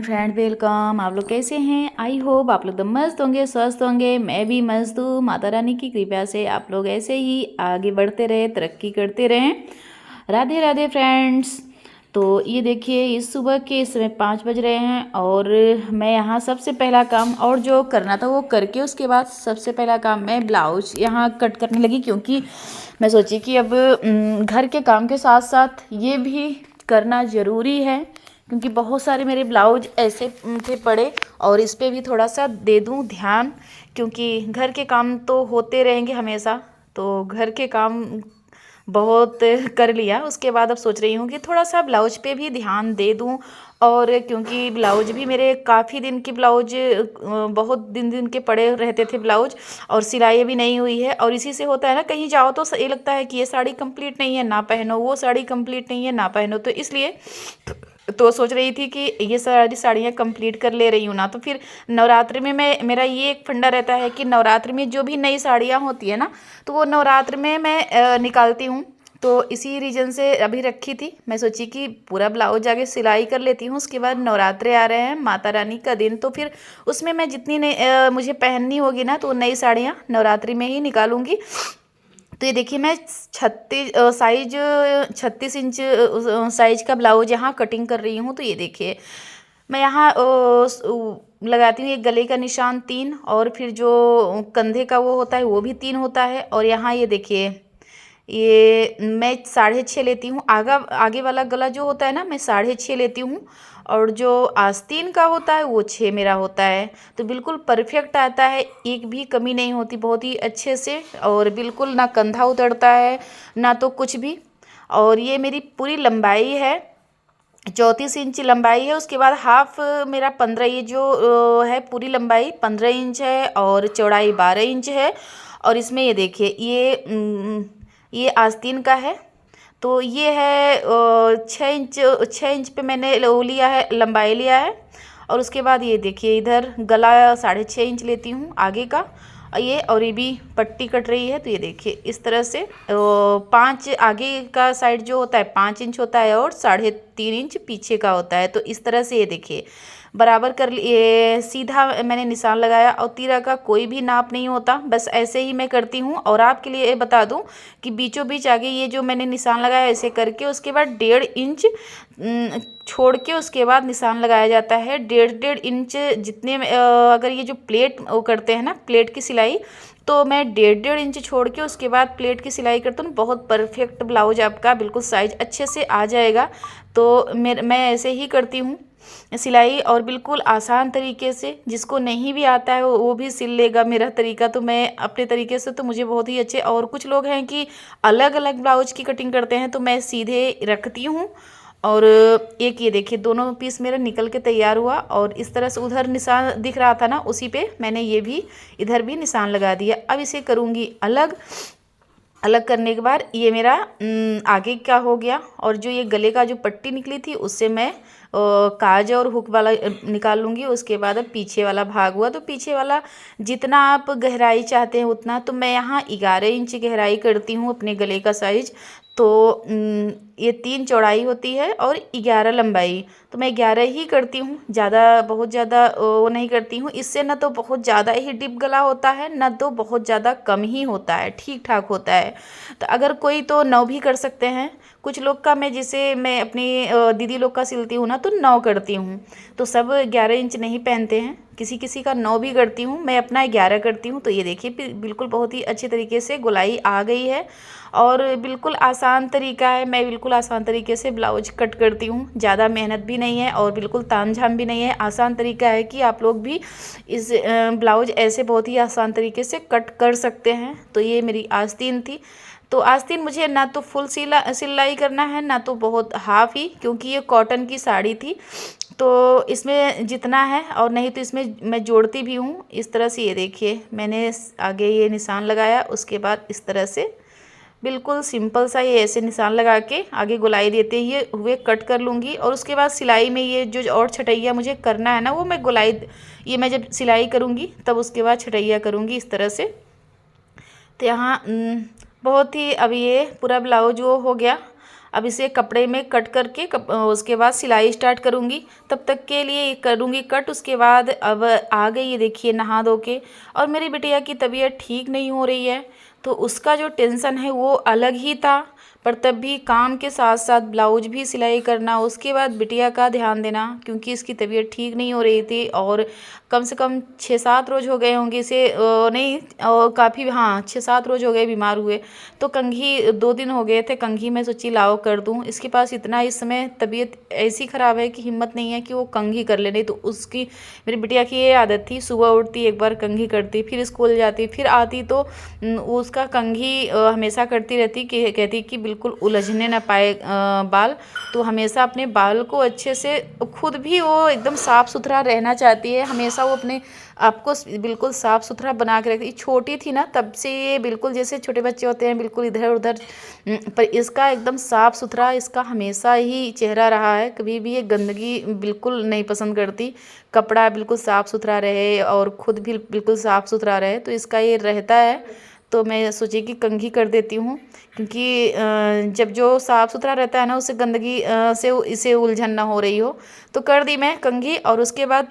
Friend, welcome. आप लोग कैसे हैं? आई होप आप लोग तो मस्त होंगे, स्वस्थ होंगे। मैं भी मस्त हूँ। माता रानी की कृपा से आप लोग ऐसे ही आगे बढ़ते रहे, तरक्की करते रहें। राधे राधे फ्रेंड्स। तो ये देखिए, इस सुबह के इस समय 5 बज रहे हैं और मैं यहाँ सबसे पहला काम और जो करना था वो करके उसके बाद सबसे पहला काम मैं ब्लाउज यहाँ कट करने लगी, क्योंकि मैं सोची कि अब घर के काम के साथ साथ ये भी करना ज़रूरी है, क्योंकि बहुत सारे मेरे ब्लाउज ऐसे थे पड़े और इस पे भी थोड़ा सा दे दूं ध्यान, क्योंकि घर के काम तो होते रहेंगे हमेशा। तो घर के काम बहुत कर लिया, उसके बाद अब सोच रही हूँ कि थोड़ा सा ब्लाउज पे भी ध्यान दे दूँ। और क्योंकि ब्लाउज भी मेरे काफ़ी दिन की ब्लाउज, बहुत दिन दिन के पड़े रहते थे ब्लाउज, और सिलाई भी नहीं हुई है। और इसी से होता है ना, कहीं जाओ तो ये लगता है कि ये साड़ी कंप्लीट नहीं है ना पहनो, वो साड़ी कंप्लीट नहीं है ना पहनो। तो इसलिए तो सोच रही थी कि ये सारी साड़ियाँ कंप्लीट कर ले रही हूँ ना, तो फिर नवरात्रि में मेरा ये एक फंडा रहता है कि नवरात्रि में जो भी नई साड़ियाँ होती है ना, तो वो नवरात्रि में मैं निकालती हूँ। तो इसी रीज़न से अभी रखी थी। मैं सोची कि पूरा ब्लाउज आगे सिलाई कर लेती हूँ, उसके बाद नवरात्रे आ रहे हैं, माता रानी का दिन, तो फिर उसमें मैं जितनी नई मुझे पहननी होगी ना, तो नई साड़ियाँ नवरात्रि में ही निकालूंगी। तो ये देखिए, मैं 36 इंच साइज का ब्लाउज यहाँ कटिंग कर रही हूँ। तो ये देखिए, मैं यहाँ लगाती हूँ एक गले का निशान 3, और फिर जो कंधे का वो होता है वो भी 3 होता है। और यहाँ ये देखिए, ये मैं 6.5 लेती हूँ। आगे वाला गला जो होता है ना, मैं 6.5 लेती हूँ, और जो आस्तीन का होता है वो 6 मेरा होता है। तो बिल्कुल परफेक्ट आता है, एक भी कमी नहीं होती, बहुत ही अच्छे से। और बिल्कुल ना कंधा उतरता है ना तो कुछ भी। और ये मेरी पूरी लंबाई है, 34 इंच लंबाई है। उसके बाद हाफ मेरा 15, ये जो है पूरी लंबाई 15 इंच है और चौड़ाई 12 इंच है। और इसमें ये देखिए, ये आस्तीन का है। तो ये है 6 इंच पे मैंने वो लिया है, लंबाई लिया है। और उसके बाद ये देखिए, इधर गला 6.5 इंच लेती हूँ आगे का, और ये भी पट्टी कट रही है। तो ये देखिए, इस तरह से 5 आगे का साइड जो होता है 5 इंच होता है, और 3.5 इंच पीछे का होता है। तो इस तरह से ये देखिए बराबर कर लिए, सीधा मैंने निशान लगाया। और तीरा का कोई भी नाप नहीं होता, बस ऐसे ही मैं करती हूँ। और आपके लिए बता दूँ कि बीचों बीच आगे ये जो मैंने निशान लगाया, ऐसे करके उसके बाद 1.5 इंच छोड़ के उसके बाद निशान लगाया जाता है। 1.5 इंच जितने अगर ये जो प्लेट वो करते हैं ना, प्लेट की सिलाई, तो मैं 1.5 इंच छोड़ के उसके बाद प्लेट की सिलाई करता हूँ। बहुत परफेक्ट ब्लाउज आपका बिल्कुल साइज अच्छे से आ जाएगा। तो मैं ऐसे ही करती हूँ सिलाई, और बिल्कुल आसान तरीके से। जिसको नहीं भी आता है वो भी सिल लेगा मेरा तरीका। तो मैं अपने तरीके से, तो मुझे बहुत ही अच्छे। और कुछ लोग हैं कि अलग अलग ब्लाउज की कटिंग करते हैं, तो मैं सीधे रखती हूँ। और एक ये देखिए, दोनों पीस मेरा निकल के तैयार हुआ। और इस तरह से उधर निशान दिख रहा था ना, उसी पे मैंने ये भी इधर भी निशान लगा दिया। अब इसे करूँगी अलग। अलग करने के बाद ये मेरा आगे का हो गया। और जो ये गले का जो पट्टी निकली थी, उससे मैं काज और हुक वाला निकाल लूँगी। उसके बाद अब पीछे वाला भाग हुआ, तो पीछे वाला जितना आप गहराई चाहते हैं उतना, तो मैं यहाँ 11 इंच गहराई करती हूँ अपने गले का साइज। तो ये 3 चौड़ाई होती है और 11 लंबाई, तो मैं 11 ही करती हूँ। बहुत ज़्यादा वो नहीं करती हूँ। इससे ना तो बहुत ज़्यादा ही डिप गला होता है, ना तो बहुत ज़्यादा कम ही होता है, ठीक ठाक होता है। तो अगर कोई तो 9 भी कर सकते हैं। कुछ लोग का मैं अपनी दीदी लोग का सिलती हूँ ना, तो 9 करती हूँ। तो सब 11 इंच नहीं पहनते हैं, किसी किसी का 9 भी करती हूँ, मैं अपना 11 करती हूँ। तो ये देखिए, बिल्कुल बहुत ही अच्छे तरीके से गोलाई आ गई है। और बिल्कुल आसान तरीका है, मैं बिल्कुल आसान तरीके से ब्लाउज कट करती हूँ। ज़्यादा मेहनत भी नहीं है और बिल्कुल तामझाम भी नहीं है। आसान तरीका है कि आप लोग भी इस ब्लाउज ऐसे बहुत ही आसान तरीके से कट कर सकते हैं। तो ये मेरी आस्तीन थी। तो आस्तीन मुझे ना तो फुल सिलाई करना है, ना तो बहुत हाफ ही, क्योंकि ये कॉटन की साड़ी थी। तो इसमें जितना है, और नहीं तो इसमें मैं जोड़ती भी हूँ। इस तरह से ये देखिए, मैंने आगे ये निशान लगाया, उसके बाद इस तरह से बिल्कुल सिंपल सा ये ऐसे निशान लगा के आगे गोलाई देते हुए कट कर लूँगी। और उसके बाद सिलाई में ये जो और छटैया मुझे करना है ना, वो मैं ये मैं जब सिलाई करूँगी तब उसके बाद छटैया करूँगी इस तरह से। तो यहाँ बहुत ही, अब ये पूरा ब्लाउज वो हो गया। अब इसे कपड़े में कट करके उसके बाद सिलाई स्टार्ट करूँगी। तब तक के लिए करूँगी कट। उसके बाद अब आ गई ये देखिए नहा धो के, और मेरी बिटिया की तबीयत ठीक नहीं हो रही है, तो उसका जो टेंशन है वो अलग ही था। पर तब भी काम के साथ साथ ब्लाउज भी सिलाई करना, उसके बाद बिटिया का ध्यान देना, क्योंकि इसकी तबीयत ठीक नहीं हो रही थी। और कम से कम 6-7 रोज़ हो गए होंगे इसे, नहीं काफ़ी, हाँ 6-7 रोज़ हो गए बीमार हुए। तो कंघी 2 दिन हो गए थे, कंघी मैं सोची लाओ कर दूँ। इसके पास इतना इस समय तबीयत ऐसी ख़राब है कि हिम्मत नहीं है कि वो कंघी कर ले। नहीं तो उसकी, मेरी बिटिया की ये आदत थी, सुबह उठती एक बार कंघी करती, फिर स्कूल जाती, फिर आती तो उसका कंघी हमेशा करती रहती, कि कहती कि बिल्कुल उलझने ना पाए बाल। तो हमेशा अपने बाल को अच्छे से, खुद भी वो एकदम साफ़ सुथरा रहना चाहती है, हमेशा वो अपने आपको बिल्कुल साफ़ सुथरा बना के रखती। छोटी थी ना तब से ये बिल्कुल जैसे छोटे बच्चे होते हैं बिल्कुल इधर उधर, पर इसका एकदम साफ़ सुथरा, इसका हमेशा ही चेहरा रहा है। कभी भी ये गंदगी बिल्कुल नहीं पसंद करती, कपड़ा बिल्कुल साफ़ सुथरा रहे और ख़ुद भी बिल्कुल साफ़ सुथरा रहे, तो इसका ये रहता है। तो मैं सोची कि कंघी कर देती हूँ, क्योंकि जब जो साफ़ सुथरा रहता है ना, उससे गंदगी से इसे उलझन ना हो रही हो। तो कर दी मैं कंघी, और उसके बाद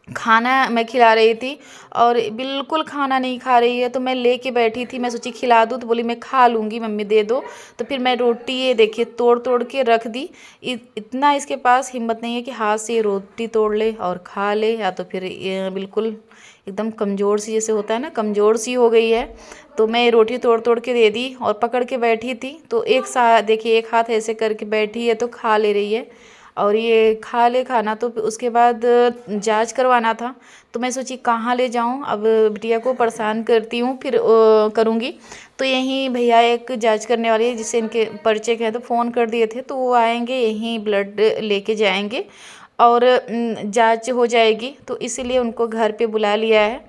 खाना मैं खिला रही थी, और बिल्कुल खाना नहीं खा रही है। तो मैं लेके बैठी थी, मैं सोची खिला दूँ, तो बोली मैं खा लूँगी मम्मी दे दो। तो फिर मैं रोटी ये देखिए तोड़ तोड़ के रख दी। इतना इसके पास हिम्मत नहीं है कि हाथ से रोटी तोड़ ले और खा ले, या तो फिर बिल्कुल एकदम कमज़ोर सी, जैसे होता है ना, कमज़ोर सी हो गई है। तो मैं रोटी तोड़ तोड़ के दे दी और पकड़ के बैठी थी। तो एक साथ देखिए, एक हाथ ऐसे करके बैठी है तो खा ले रही है, और ये खा ले खाना। तो उसके बाद जांच करवाना था, तो मैं सोची कहाँ ले जाऊँ, अब बिटिया को परेशान करती हूँ, फिर करूँगी। तो यहीं भैया एक जांच करने वाली है जिससे इनके परिचय के हैं, तो फ़ोन कर दिए थे, तो वो आएंगे, यहीं ब्लड लेके जाएंगे और जांच हो जाएगी। तो इसीलिए उनको घर पे बुला लिया है,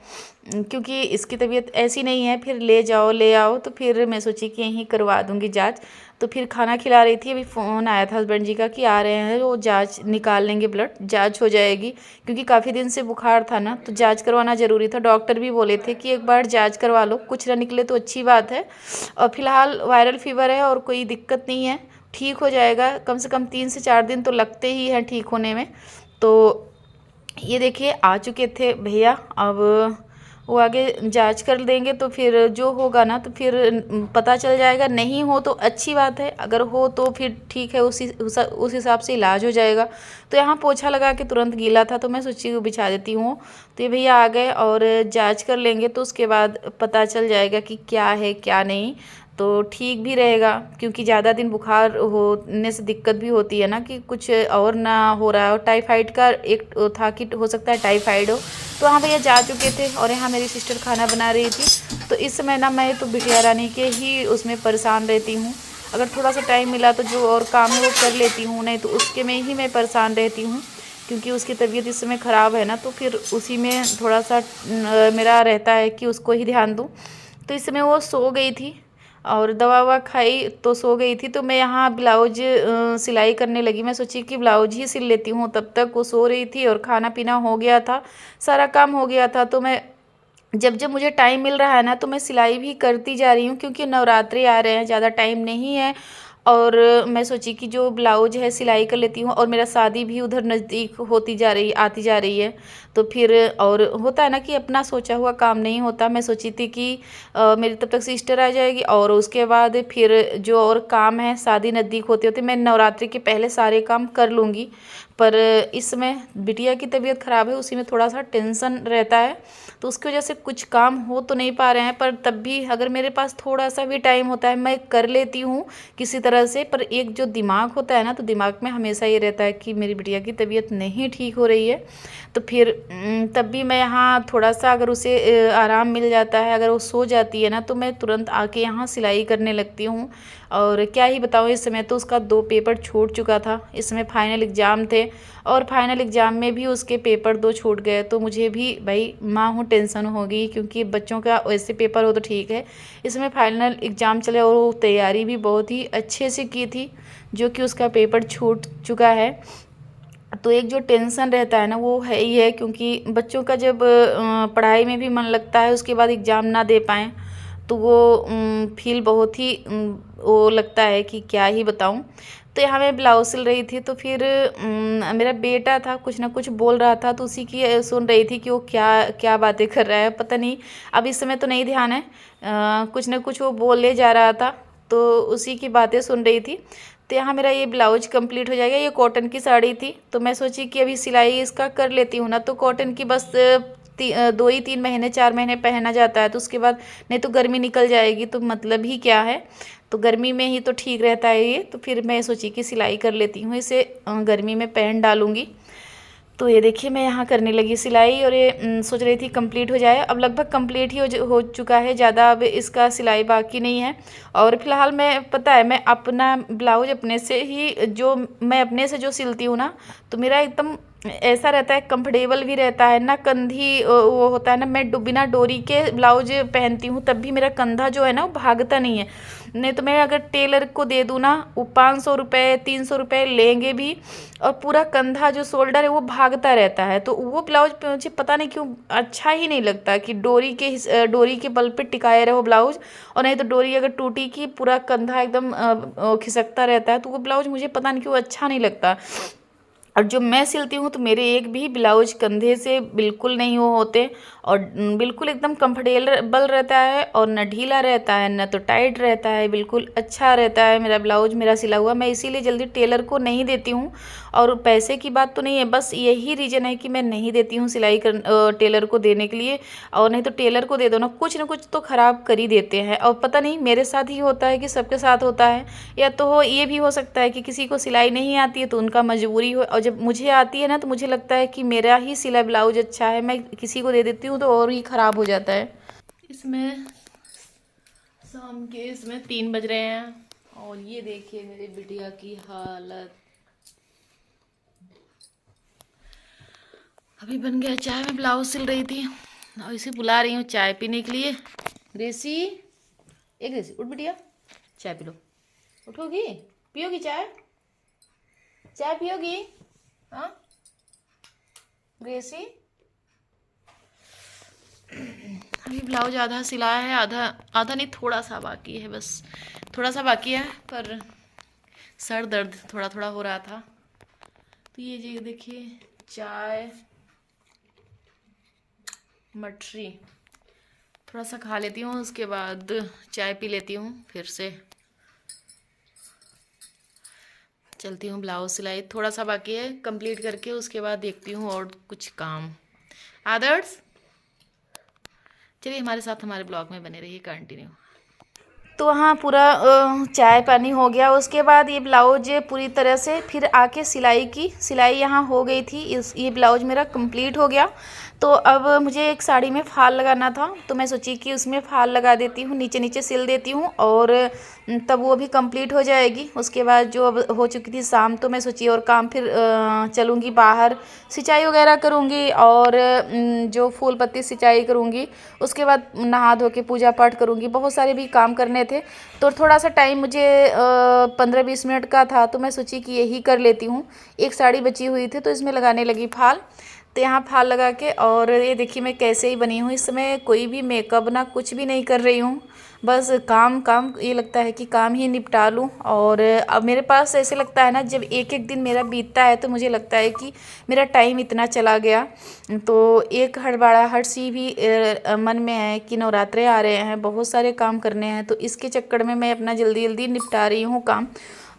क्योंकि इसकी तबीयत ऐसी नहीं है फिर ले जाओ ले आओ। तो फिर मैं सोची कि यहीं करवा दूँगी जांच। तो फिर खाना खिला रही थी, अभी फ़ोन आया था हस्बैंड जी का कि आ रहे हैं, वो जांच निकाल लेंगे, ब्लड जांच हो जाएगी। क्योंकि काफ़ी दिन से बुखार था ना, तो जांच करवाना ज़रूरी था। डॉक्टर भी बोले थे कि एक बार जांच करवा लो, कुछ ना निकले तो अच्छी बात है। और फिलहाल वायरल फीवर है और कोई दिक्कत नहीं है, ठीक हो जाएगा। कम से कम 3 से 4 दिन तो लगते ही हैं ठीक होने में। तो ये देखिए आ चुके थे भैया, अब वो आगे जांच कर देंगे, तो फिर जो होगा ना तो फिर पता चल जाएगा। नहीं हो तो अच्छी बात है, अगर हो तो फिर ठीक है, उस हिसाब से इलाज हो जाएगा। तो यहाँ पोछा लगा के तुरंत गीला था, तो मैं सोची बिछा देती हूँ। तो ये भैया आ गए और जांच कर लेंगे, तो उसके बाद पता चल जाएगा कि क्या है क्या नहीं। तो ठीक भी रहेगा, क्योंकि ज़्यादा दिन बुखार होने से दिक्कत भी होती है ना, कि कुछ और ना हो रहा हो। टाइफाइड का एक था कि हो सकता है टाइफाइड हो। तो हाँ भैया जा चुके थे, और यहाँ मेरी सिस्टर खाना बना रही थी। तो इस समय ना मैं तो बिटिया रानी के ही उसमें परेशान रहती हूँ। अगर थोड़ा सा टाइम मिला तो जो और काम है वो कर लेती हूँ, नहीं तो उसके में ही मैं परेशान रहती हूँ। क्योंकि उसकी तबीयत इस समय ख़राब है ना, तो फिर उसी में थोड़ा सा मेरा रहता है कि उसको ही ध्यान दूँ। तो इस समय वो सो गई थी और दवा ववा खाई तो सो गई थी। तो मैं यहाँ ब्लाउज सिलाई करने लगी। मैं सोची कि ब्लाउज ही सिल लेती हूँ, तब तक वो सो रही थी और खाना पीना हो गया था, सारा काम हो गया था। तो मैं जब जब मुझे टाइम मिल रहा है ना, तो मैं सिलाई भी करती जा रही हूँ, क्योंकि नवरात्रि आ रहे हैं, ज़्यादा टाइम नहीं है। और मैं सोची कि जो ब्लाउज है सिलाई कर लेती हूँ, और मेरा शादी भी उधर नज़दीक होती जा रही आती जा रही है। तो फिर और होता है ना कि अपना सोचा हुआ काम नहीं होता। मैं सोची थी कि मेरी तब तक सिस्टर आ जाएगी, और उसके बाद फिर जो और काम है शादी नज़दीक होते होते मैं नवरात्रि के पहले सारे काम कर लूँगी। पर इस समय बिटिया की तबीयत ख़राब है, उसी में थोड़ा सा टेंशन रहता है, तो उसकी वजह से कुछ काम हो तो नहीं पा रहे हैं। पर तब भी अगर मेरे पास थोड़ा सा भी टाइम होता है मैं कर लेती हूँ किसी तरह से। पर एक जो दिमाग होता है ना, तो दिमाग में हमेशा ये रहता है कि मेरी बिटिया की तबीयत नहीं ठीक हो रही है। तो फिर तब भी मैं यहाँ थोड़ा सा, अगर उसे आराम मिल जाता है, अगर वो सो जाती है ना, तो मैं तुरंत आके यहाँ सिलाई करने लगती हूँ। और क्या ही बताऊँ, इस समय तो उसका 2 पेपर छूट चुका था। इस समय फाइनल एग्ज़ाम थे, और फाइनल एग्ज़ाम में भी उसके पेपर 2 छूट गए। तो मुझे भी भाई माँ हूँ टेंशन होगी, क्योंकि बच्चों का वैसे पेपर हो तो ठीक है, इसमें फाइनल एग्ज़ाम चले, और वो तैयारी भी बहुत ही अच्छे से की थी, जो कि उसका पेपर छूट चुका है। तो एक जो टेंशन रहता है ना, वो है ही है, क्योंकि बच्चों का जब पढ़ाई में भी मन लगता है, उसके बाद एग्ज़ाम ना दे पाएँ तो वो फील बहुत ही वो लगता है कि क्या ही बताऊँ। तो यहाँ मैं ब्लाउज सिल रही थी, तो फिर मेरा बेटा था, कुछ ना कुछ बोल रहा था, तो उसी की सुन रही थी कि वो क्या क्या बातें कर रहा है, पता नहीं, अब इस समय तो नहीं ध्यान है। कुछ ना कुछ वो बोले जा रहा था, तो उसी की बातें सुन रही थी। तो यहाँ मेरा ये ब्लाउज कंप्लीट हो जाएगा। ये कॉटन की साड़ी थी, तो मैं सोची कि अभी सिलाई इसका कर लेती हूँ ना, तो कॉटन की बस 2 ही 3 महीने 4 महीने पहना जाता है, तो उसके बाद नहीं तो गर्मी निकल जाएगी, तो मतलब ही क्या है। तो गर्मी में ही तो ठीक रहता है ये, तो फिर मैं सोची कि सिलाई कर लेती हूँ इसे, गर्मी में पहन डालूँगी। तो ये देखिए मैं यहाँ करने लगी सिलाई, और ये सोच रही थी कंप्लीट हो जाए। अब लगभग कंप्लीट ही हो चुका है, ज़्यादा अब इसका सिलाई बाकी नहीं है। और फिलहाल मैं, पता है, मैं अपना ब्लाउज अपने से ही, जो मैं अपने से जो सिलती हूँ ना, तो मेरा एकदम ऐसा रहता है, कंफर्टेबल भी रहता है ना, कंधी वो होता है ना, मैं बिना डोरी के ब्लाउज पहनती हूँ तब भी मेरा कंधा जो है ना वो भागता नहीं है। नहीं तो मैं अगर टेलर को दे दूँ ना, वो 500 रुपये 300 रुपये लेंगे भी, और पूरा कंधा जो शोल्डर है वो भागता रहता है। तो वो ब्लाउज मुझे पता नहीं क्यों अच्छा ही नहीं लगता कि डोरी के बल पे टिकाए रहो ब्लाउज, और नहीं तो डोरी अगर टूटी की पूरा कंधा एकदम खिसकता रहता है, तो वो ब्लाउज मुझे पता नहीं क्यों अच्छा नहीं लगता। और जो मैं सिलती हूँ तो मेरे एक भी ब्लाउज कंधे से बिल्कुल नहीं वो होते, और बिल्कुल एकदम कंफर्टेबल रहता है, और न ढीला रहता है न तो टाइट रहता है, बिल्कुल अच्छा रहता है मेरा ब्लाउज, मेरा सिला हुआ। मैं इसीलिए जल्दी टेलर को नहीं देती हूँ। और पैसे की बात तो नहीं है, बस यही रीज़न है कि मैं नहीं देती हूँ सिलाई टेलर को देने के लिए। और नहीं तो टेलर को दे दो ना, कुछ ना कुछ तो ख़राब कर ही देते हैं। और पता नहीं मेरे साथ ही होता है कि सबके साथ होता है, या तो ये भी हो सकता है कि किसी को सिलाई नहीं आती है तो उनका मजबूरी हो, और जब मुझे आती है ना तो मुझे लगता है कि मेरा ही सिला ब्लाउज अच्छा है, मैं किसी को दे देती हूँ तो और ही ख़राब हो जाता है। इसमें शाम के इसमें 3 बज रहे हैं, और ये देखिए मेरी बिटिया की हालत। अभी बन गया चाय, मैं ब्लाउज सिल रही थी और इसे बुला रही हूँ चाय पीने के लिए। ग्रेसी, एक ग्रेसी उठ बिटिया, चाय पी लो। उठोगी, पियोगी चाय, चाय पियोगी? हाँ ग्रेसी, अभी ब्लाउज आधा सिलाया है, आधा आधा नहीं, थोड़ा सा बाकी है, बस थोड़ा सा बाकी है, पर सर दर्द थोड़ा थोड़ा हो रहा था। तो ये जी देखिए, चाय मटरी थोड़ा सा खा लेती हूँ, उसके बाद चाय पी लेती हूँ, फिर से चलती हूँ। ब्लाउज सिलाई थोड़ा सा बाकी है, कंप्लीट करके उसके बाद देखती हूँ और कुछ काम। आदर्श, चलिए हमारे साथ हमारे ब्लॉग में बने रहिए, कंटिन्यू। तो वहाँ पूरा चाय पानी हो गया, उसके बाद ये ब्लाउज पूरी तरह से फिर आके सिलाई यहाँ हो गई थी। ये ब्लाउज मेरा कंप्लीट हो गया। तो अब मुझे एक साड़ी में फाल लगाना था, तो मैं सोची कि उसमें फाल लगा देती हूँ, नीचे नीचे सिल देती हूँ, और तब वो भी कंप्लीट हो जाएगी। उसके बाद जो अब हो चुकी थी शाम, तो मैं सोची और काम फिर चलूँगी बाहर, सिंचाई वगैरह करूँगी, और जो फूल पत्ती सिंचाई करूँगी, उसके बाद नहा धो के पूजा पाठ करूँगी। बहुत सारे भी काम करने थे, तो थोड़ा सा टाइम मुझे 15-20 मिनट का था, तो मैं सोची कि यही कर लेती हूँ। एक साड़ी बची हुई थी तो इसमें लगाने लगी फाल। तो यहाँ फाल लगा के, और ये देखिए मैं कैसे ही बनी हूँ। इस समय कोई भी मेकअप ना कुछ भी नहीं कर रही हूँ, बस काम काम, ये लगता है कि काम ही निपटा लूँ। और अब मेरे पास ऐसे लगता है ना, जब एक एक दिन मेरा बीतता है तो मुझे लगता है कि मेरा टाइम इतना चला गया। तो एक हड़बड़ाहट सी भी मन में है कि नवरात्रे आ रहे हैं, बहुत सारे काम करने हैं, तो इसके चक्कर में मैं अपना जल्दी जल्दी निपटा रही हूँ काम।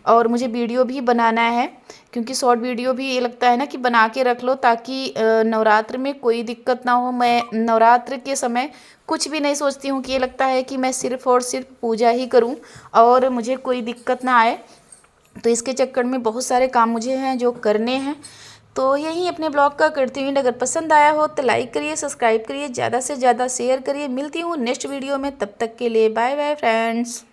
और मुझे वीडियो भी बनाना है, क्योंकि शॉर्ट वीडियो भी ये लगता है ना कि बना के रख लो, ताकि नवरात्र में कोई दिक्कत ना हो। मैं नवरात्र के समय कुछ भी नहीं सोचती हूँ, कि ये लगता है कि मैं सिर्फ़ और सिर्फ पूजा ही करूँ और मुझे कोई दिक्कत ना आए। तो इसके चक्कर में बहुत सारे काम मुझे हैं जो करने हैं। तो यही अपने ब्लॉग का करती हूँ। अगर पसंद आया हो तो लाइक करिए, सब्सक्राइब करिए, ज़्यादा से ज़्यादा शेयर करिए। मिलती हूँ नेक्स्ट वीडियो में, तब तक के लिए बाय बाय फ्रेंड्स।